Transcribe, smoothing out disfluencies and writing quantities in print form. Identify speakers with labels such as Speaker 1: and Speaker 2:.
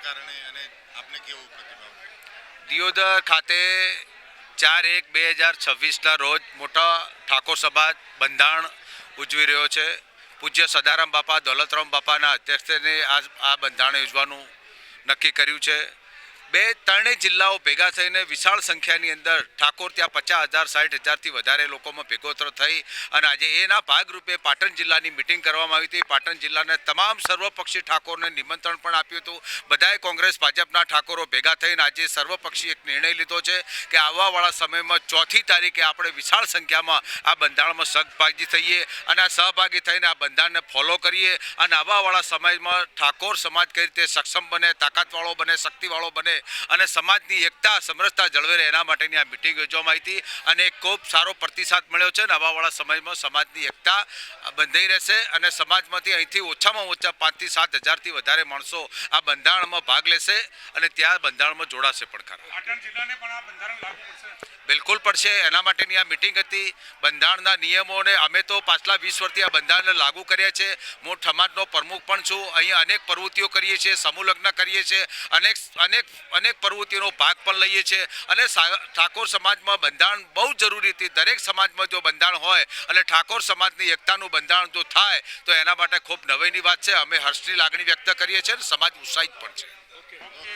Speaker 1: કારણે અને આપને કેવો પ્રતિભાવ?
Speaker 2: દિયોદર ખાતે 4/1/2026ના રોજ મોટા ઠાકોર સમાજ બંધારણ ઉજવી રહ્યો છે. પૂજ્ય સદારામ બાપા દોલતરામ બાપાના અધ્યક્ષસ્થાને આ બંધારણ યોજવાનું નક્કી કર્યું છે. ત્રણેય જિલ્લાઓ ભેગા થઈને વિશાળ સંખ્યાની અંદર ઠાકોર ત્યાં 50,000-60,000થી વધારે લોકોમાં ભેગોતર થઈ અને આજે એના ભાગરૂપે પાટણ જિલ્લાની મિટિંગ કરવામાં આવી હતી. પાટણ જિલ્લાના તમામ સર્વપક્ષી ઠાકોરને નિમંત્રણ પણ આપ્યું હતું. બધાએ કોંગ્રેસ ભાજપના ઠાકોરો ભેગા થઈને આજે સર્વપક્ષી એક નિર્ણય લીધો છે કે આવવાવાળા સમયમાં 4મી તારીખે આપણે વિશાળ સંખ્યામાં આ બંધારણમાં સહભાગી થઈએ અને આ સહભાગી થઈને આ બંધારણને ફોલો કરીએ અને આવવાવાળા સમયમાં ઠાકોર સમાજ કઈ રીતે સક્ષમ બને, તાકાતવાળો બને, શક્તિવાળો બને અને સમાજની એકતા સમરસતા જળવે રહે એના માટેની આ મિટિંગ યોજવામાં આવી હતી અને ખૂબ સારો પ્રતિસાદ મળ્યો છે. નવાવાળા સમયમાં સમાજની એકતા બંધાઈ રહેશે અને સમાજમાંથી અહીંથી ઓછામાં ઓછા 5,000 થી 7,000થી વધારે માણસો આ બંધારણમાં ભાગ લેશે અને ત્યાં બંધારણમાં જોડાશે પણ ખરા.
Speaker 3: પાટણ જિલ્લાને પણ આ બંધારણ લાગુ પડશે?
Speaker 2: બિલકુલ પડશે. એના માટેની આ મિટિંગ હતી. બંધારણના નિયમોને અમે તો પાછલા 20 વર્ષથી આ બંધારણને લાગુ કર્યા છે. હું સમાજનો પ્રમુખ પણ છું. અહીંયા અનેક પ્રવૃત્તિઓ કરીએ છીએ, સમૂહ લગ્ન કરીએ છીએ, અનેક પ્રવૃત્તિઓનો ભાગ પણ લઈએ છીએ અને ઠાકોર સમાજમાં બંધારણ બહુ જરૂરી હતી. દરેક સમાજમાં જો બંધારણ હોય અને ઠાકોર સમાજની એકતાનું બંધારણ જો થાય તો એના માટે ખૂબ નવાઈની વાત છે. અમે હર્ષની લાગણી વ્યક્ત કરીએ છીએ અને સમાજ ઉત્સાહિત પણ છે.